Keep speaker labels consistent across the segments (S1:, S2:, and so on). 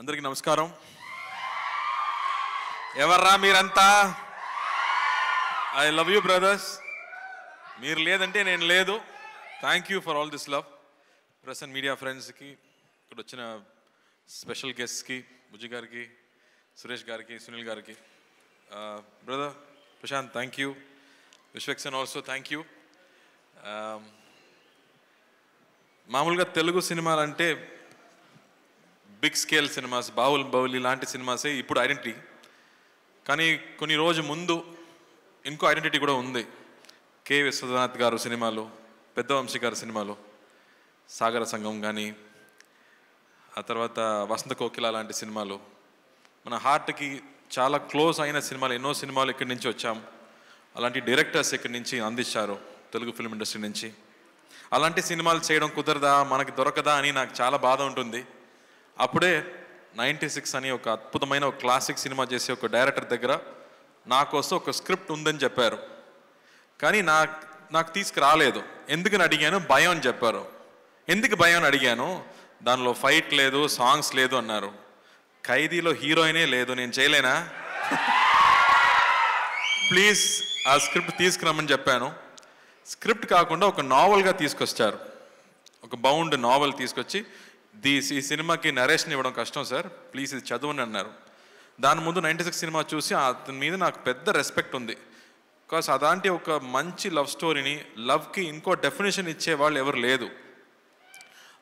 S1: అందరికీ నమస్కారం. ఎవర్రా మీరంతా? I love you brothers. మీరు లేదంటే నేను లేదు. Thank you for all this love. Press and media ఫ్రెండ్స్కి, ఇక్కడ వచ్చిన స్పెషల్ గెస్ట్కి, బుజ్జి గారికి, సురేష్ గారికి, సునీల్ గారికి, brother Prashanth thank you, Vishwaksen also thank you. మామూలుగా తెలుగు సినిమాలంటే బిగ్ స్కేల్ సినిమాస్, బాహుబలి లాంటి సినిమాసే ఇప్పుడు ఐడెంటిటీ. కానీ కొన్ని రోజు ముందు ఇంకో ఐడెంటిటీ కూడా ఉంది. కె విశ్వనాథ్ గారు సినిమాలు, పెద్ద వంశీ గారు సినిమాలు, సాగర సంఘం కానీ, ఆ తర్వాత వసంత కోకిల లాంటి సినిమాలు, మన హార్ట్కి చాలా క్లోజ్ అయిన సినిమాలు. ఎన్నో సినిమాలు ఇక్కడి నుంచి వచ్చాం. అలాంటి డైరెక్టర్స్ ఇక్కడి నుంచి అందించారు తెలుగు ఫిల్మ్ ఇండస్ట్రీ నుంచి. అలాంటి సినిమాలు చేయడం కుదరదా, మనకి దొరకదా అని నాకు చాలా బాధ ఉంటుంది. అప్పుడే 96 అని ఒక అద్భుతమైన ఒక క్లాసిక్ సినిమా చేసే ఒక డైరెక్టర్ దగ్గర నా కోసం ఒక స్క్రిప్ట్ ఉందని చెప్పారు. కానీ నాకు తీసుకురాలేదు. ఎందుకని అడిగాను, భయం అని చెప్పారు. ఎందుకు భయం అని అడిగాను, దానిలో ఫైట్ లేదు, సాంగ్స్ లేదు అన్నారు. ఖైదీలో హీరోయినే లేదు, నేను చేయలేనా? ప్లీజ్ ఆ స్క్రిప్ట్ తీసుకురమ్మని చెప్పాను. స్క్రిప్ట్ కాకుండా ఒక నావల్గా తీసుకొచ్చారు. ఒక బౌండ్ నావల్ తీసుకొచ్చి, ఈ సినిమాకి నరేషన్ ఇవ్వడం కష్టం సార్, ప్లీజ్ ఇది చదవండి అన్నారు. దాని ముందు 96 సినిమా చూసి అతని మీద నాకు పెద్ద రెస్పెక్ట్ ఉంది. బికాస్ అలాంటి ఒక మంచి లవ్ స్టోరీని, లవ్కి ఇంకో డెఫినేషన్ ఇచ్చే వాళ్ళు ఎవరు లేదు.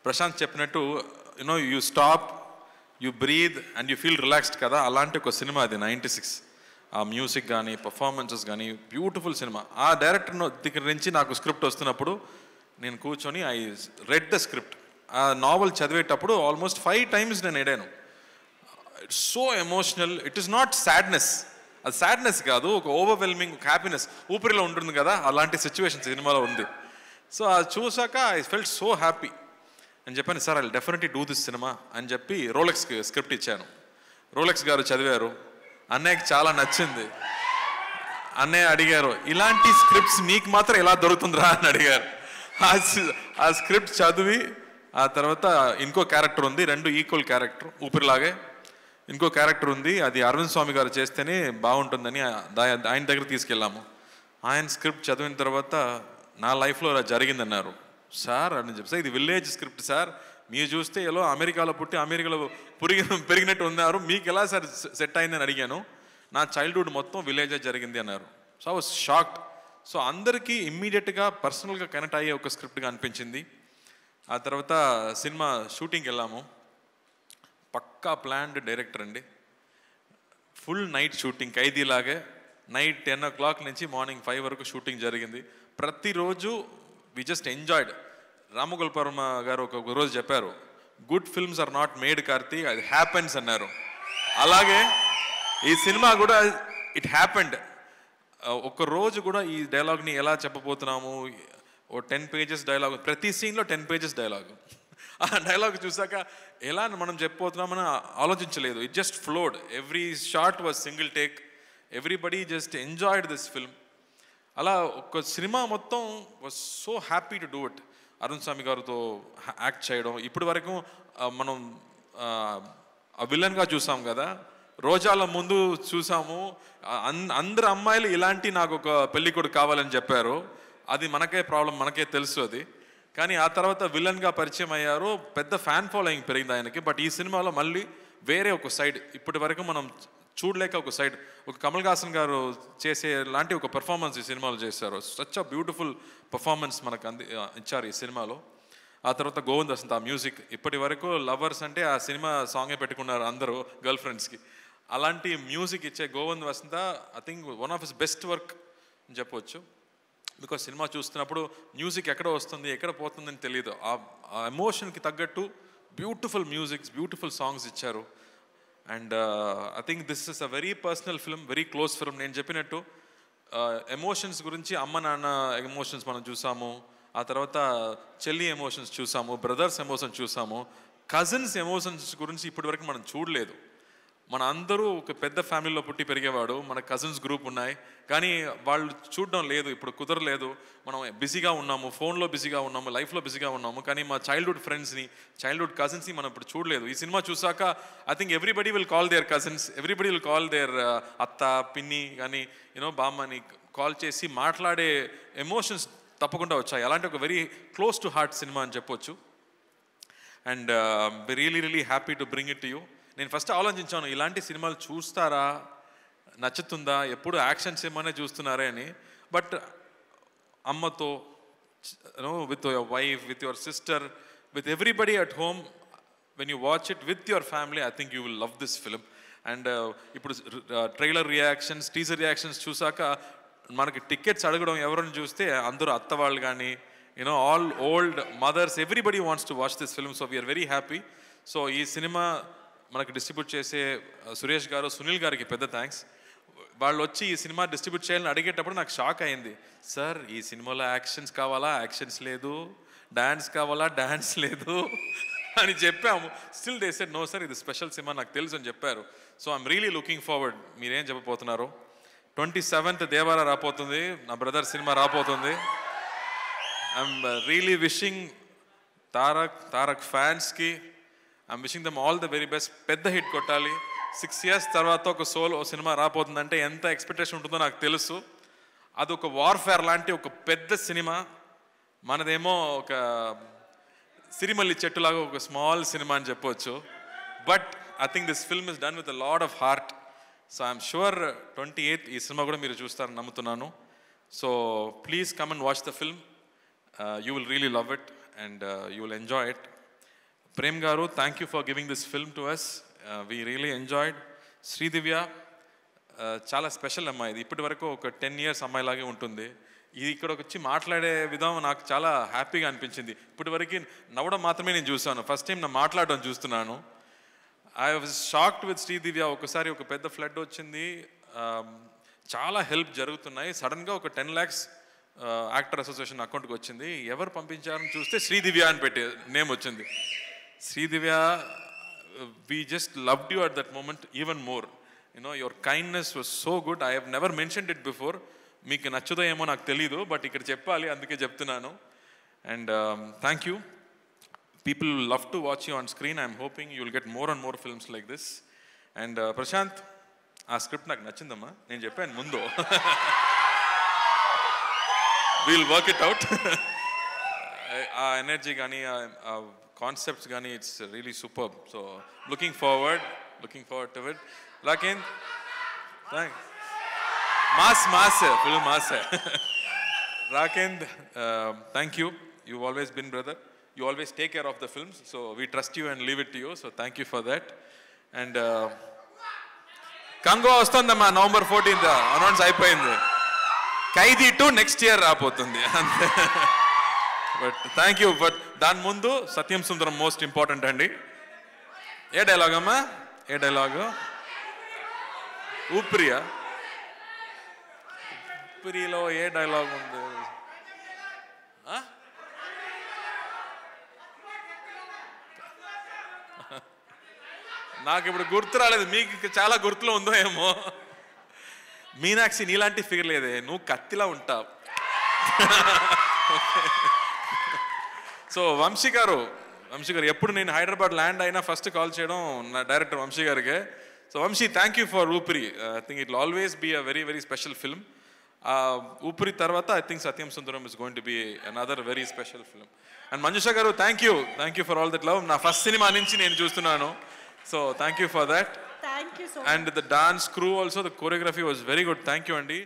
S1: ప్రశాంత్ చెప్పినట్టు you stop, you breathe and you feel relaxed కదా, అలాంటి ఒక సినిమా అది 96. ఆ మ్యూజిక్ కానీ, పర్ఫార్మెన్సెస్ కానీ బ్యూటిఫుల్ సినిమా. ఆ డైరెక్టర్ దగ్గర నుంచి నాకు స్క్రిప్ట్ వస్తున్నప్పుడు నేను కూర్చొని ఐ రెడ్ ద స్క్రిప్ట్. ఆ నావల్ చదివేటప్పుడు ఆల్మోస్ట్ 5 times నేను ఏడాను. It's so emotional. It is not sadness, అది సాడ్నెస్ కాదు, ఒక ఓవర్వెల్మింగ్ హ్యాపీనెస్ ఊపిరిలో ఉంటుంది కదా, అలాంటి సిచ్యువేషన్ సినిమాలో ఉంది. సో అది చూసాక ఐ ఫెల్ట్ సో హ్యాపీ అని చెప్పాను. Sir I definitely do this cinema అని చెప్పి రోలెక్స్కి స్క్రిప్ట్ ఇచ్చాను. రోలెక్స్ గారు చదివారు. అన్నయ్యకి చాలా నచ్చింది. అన్నయ్య అడిగారు, ఇలాంటి స్క్రిప్ట్స్ మీకు మాత్రం ఎలా దొరుకుతుందిరా అని అడిగారు. ఆ స్క్రిప్ట్ చదివి, ఆ తర్వాత ఇంకో క్యారెక్టర్ ఉంది, 2 ఈక్వల్ క్యారెక్టర్, ఊపిరిలాగే ఇంకో క్యారెక్టర్ ఉంది, అది అరవింద్ స్వామి గారు చేస్తేనే బాగుంటుందని ఆయన దగ్గర తీసుకెళ్ళాము. ఆయన స్క్రిప్ట్ చదివిన తర్వాత నా లైఫ్లో అలా జరిగిందన్నారు. సార్ అని చెప్పి, సార్ ఇది విలేజ్ స్క్రిప్ట్ సార్, మీరు చూస్తే ఎలా అమెరికాలో పుట్టి అమెరికాలో పెరిగినట్టు ఉన్నారు, మీకు ఎలా సార్ సెట్ అయిందని అడిగాను. నా చైల్డ్హుడ్ మొత్తం విలేజే జరిగింది అన్నారు. So I was shocked. So అందరికీ ఇమ్మీడియట్గా పర్సనల్గా కనెక్ట్ అయ్యే ఒక స్క్రిప్ట్గా అనిపించింది. ఆ తర్వాత సినిమా షూటింగ్కి వెళ్ళాము. పక్కా ప్లాన్డ్ డైరెక్టర్ అండి. ఫుల్ నైట్ షూటింగ్, ఖైదీలాగే. నైట్ 10 o'clock నుంచి మార్నింగ్ 5 వరకు షూటింగ్ జరిగింది. ప్రతిరోజు వి జస్ట్ ఎంజాయ్డ్. రామగోపాల్ గారు ఒక రోజు చెప్పారు, good films are not made Karthi, అది హ్యాపెన్స్ అన్నారు. అలాగే ఈ సినిమా కూడా ఇట్ హ్యాపెండ్. ఒక రోజు కూడా ఈ డైలాగ్ని ఎలా చెప్పబోతున్నాము, ఓ 10 pages డైలాగ్, ప్రతి సీన్లో 10 pages డైలాగ్. ఆ డైలాగ్ చూసాక ఎలా మనం చెప్పబోతున్నామని ఆలోచించలేదు. It just flowed. Every shot was single take. Everybody just enjoyed this film. అలా ఒక సినిమా మొత్తం was so happy to do it. Arun Swamy గారితో యాక్ట్ చేయడం, ఇప్పటి వరకు మనం విలన్గా చూసాం కదా, రోజాల ముందు చూసాము. అందరు అమ్మాయిలు ఇలాంటి నాకు ఒక పెళ్ళికొడుకు కావాలని చెప్పారు. అది మనకే ప్రాబ్లం, మనకే తెలుసు అది. కానీ ఆ తర్వాత విలన్గా పరిచయం అయ్యారు, పెద్ద ఫ్యాన్ ఫాలోయింగ్ పెరిగింది ఆయనకి. బట్ ఈ సినిమాలో మళ్ళీ వేరే ఒక సైడ్, ఇప్పటి వరకు మనం చూడలేక ఒక సైడ్, ఒక కమల్ హాసన్ గారు చేసే లాంటి ఒక పెర్ఫార్మెన్స్ ఈ సినిమాలో చేశారు. సచ్ అ బ్యూటిఫుల్ పర్ఫార్మెన్స్ మనకు ఇచ్చారు ఈ సినిమాలో. ఆ తర్వాత గోవింద్ వసంత్, ఆ మ్యూజిక్, ఇప్పటి వరకు లవర్స్ అంటే ఆ సినిమా సాంగే పెట్టుకున్నారు అందరూ గర్ల్ ఫ్రెండ్స్కి. అలాంటి మ్యూజిక్ ఇచ్చే Govind Vasantha I think one of his best work అని చెప్పవచ్చు. బికాస్ సినిమా చూస్తున్నప్పుడు మ్యూజిక్ ఎక్కడ వస్తుంది, ఎక్కడ పోతుందని తెలియదు. ఆ ఎమోషన్కి తగ్గట్టు బ్యూటిఫుల్ మ్యూజిక్స్, బ్యూటిఫుల్ సాంగ్స్ ఇచ్చారు. And I think this is a very personal film, very close film. నేను చెప్పినట్టు ఎమోషన్స్ గురించి, అమ్మ నాన్న ఎమోషన్స్ మనం చూసాము, ఆ తర్వాత చెల్లి ఎమోషన్స్ చూసాము, బ్రదర్స్ ఎమోషన్స్ చూసాము, కజిన్స్ ఎమోషన్స్ గురించి ఇప్పటి వరకు మనం చూడలేదు. మన అందరూ ఒక పెద్ద ఫ్యామిలీలో పుట్టి పెరిగేవాడు, మన కజిన్స్ గ్రూప్ ఉన్నాయి, కానీ వాళ్ళు చూడడం లేదు, ఇప్పుడు కుదరలేదు, మనం బిజీగా ఉన్నాము, ఫోన్లో బిజీగా ఉన్నాము, లైఫ్లో బిజీగా ఉన్నాము, కానీ మా చైల్డ్హుడ్ ఫ్రెండ్స్ని, చైల్డ్హుడ్ కజిన్స్ని మనం ఇప్పుడు చూడలేదు. ఈ సినిమా చూసాక I think everybody will call there cousins, everybody will call there అత్త, పిన్ని కానీ బామ్మని కాల్ చేసి మాట్లాడే ఎమోషన్స్ తప్పకుండా వచ్చాయి. అలాంటి ఒక very close to heart cinema అని చెప్పొచ్చు. And really happy to bring it to you. నేను ఫస్ట్ ఆలోచించాను, ఇలాంటి సినిమాలు చూస్తారా, నచ్చుతుందా, ఎప్పుడు యాక్షన్స్ ఏమైనా చూస్తున్నారే అని. బట్ అమ్మతో, with your wife, with your sister, with everybody at home, when you watch it with your family, I think you will love this film. And ఇప్పుడు ట్రైలర్ రియాక్షన్స్, టీజర్ రియాక్షన్స్ చూసాక మనకి tickets అడగడం ఎవరైనా చూస్తే అందరూ అత్త వాళ్ళు కానీ all old mothers, everybody wants to watch this film. So we are very happy. So ఈ సినిమా మనకు డిస్ట్రిబ్యూట్ చేసే సురేష్ గారు, సునీల్ గారికి పెద్ద థ్యాంక్స్. వాళ్ళు వచ్చి ఈ సినిమా డిస్ట్రిబ్యూట్ చేయాలని అడిగేటప్పుడు నాకు షాక్ అయింది. సార్ ఈ సినిమాలో యాక్షన్స్ కావాలా, యాక్షన్స్ లేదు, డాన్స్ కావాలా, డాన్స్ లేదు అని చెప్పాము. Still they said no sir, ఇది స్పెషల్ సినిమా, నాకు తెలుసు అని చెప్పారు. So I'm really looking forward. మీరేం చెప్పబోతున్నారు? 27th దేవారా రాపోతుంది, నా బ్రదర్ సినిమా రాపోతుంది. ఐఎమ్ రియలీ విషింగ్ తారక్ ఫ్యాన్స్కి, I'm wishing them all the very best. పెద్ద హిట్ కొట్టాలి. 6 years తర్వాత ఒక సోలో సినిమా రాపోతుందంటే ఎంత ఎక్స్పెక్టేషన్ ఉంటుందో నాకు తెలుసు. అదొక వార్ఫేర్ లాంటి ఒక పెద్ద సినిమా. మనదేమో ఒక సిరిమల్లి చెట్టులాగా ఒక స్మాల్ సినిమా అని చెప్పవచ్చు. But I think this film is done with a lot of heart. So I'm sure 28th ఈ సినిమా కూడా మీరు చూస్తారని నమ్ముతున్నాను. So please come and watch the film. You will really love it and you will enjoy it. Prem garu, thank you for giving this film to us. We really enjoyed. Sridivya చాలా special అమ్మాయి. ఇది ఇప్పటి వరకు ఒక 10 years అమ్మాయిలాగే ఉంటుంది. ఇది ఇక్కడికి వచ్చి మాట్లాడే విధానం నాకు చాలా హ్యాపీగా అనిపించింది. ఇప్పటి వరకు నవ్వడం మాత్రమే నేను చూసాను, ఫస్ట్ టైం నా మాట్లాడడం చూస్తున్నాను. I was shocked with Sridivya. ఒకసారి ఒక పెద్ద ఫ్లడ్ వచ్చింది, చాలా హెల్ప్ జరుగుతున్నాయి, సడన్గా ఒక 10 lakhs యాక్టర్ అసోసియేషన్ అకౌంట్కి వచ్చింది. ఎవరు పంపించారని చూస్తే శ్రీదివ్య అని పెట్టే నేమ్ వచ్చింది. Sridivya, we just loved you at that moment even more. Your kindness was so good. I have never mentioned it before. మీకు నచ్చుదో ఏమో నాకు తెలీదు, బట్ ఇక్కడ చెప్పాలి, అందుకే చెప్తున్నాను. And thank you. People will love to watch you on screen. I'm hoping you will get more and more films like this. And Prashanth, ఆ script నాకు నచ్చిందమ్మా, నేను చెప్పాను ముందు. We'll work it out. ఆ ఎనర్జీ కానీ, ఆ కాన్సెప్ట్స్ కానీ, it's really super. So looking forward to it. Rakenth, thanks. Mass, full mass. Rakenth, thank you. You've always been brother. You always take care of the films, so we trust you and leave it to you. So thank you for that. And Kango ostundamma November 14th announce అయిపోయింది. ఖైదీ 2 next year రాబోతుంది. But thank you. But దాని ముందు సత్యం సుందరం most important అండి. ఏ dialogue అమ్మా? ఏ dialogue? ఊపిరియా? ఊపిరిలో ఏ dialogue ఉంది? నాకు ఇప్పుడు గుర్తు రాలేదు, మీకు చాలా గుర్తులో ఉందో ఏమో. మీనాక్షి, నీలాంటి ఫిగర్ లేదే, నువ్వు కత్తిలా ఉంటావు. సో వంశీ గారు ఎప్పుడు నేను హైదరాబాద్ ల్యాండ్ అయినా ఫస్ట్ కాల్ చేయడం నా డైరెక్టర్ వంశీ గారికి. So Vamsi, thank you for Oopiri. I think it will always be a very very special film. Oopiri తర్వాత I think Sathyam Sundaram is going to be another very special film. And Manjusha garu, thank you for all that love. నా first cinema నుంచి నేను చూస్తున్నాను. So thank you for that. And the dance crew also, the choreography was very good. Thank you, Andy.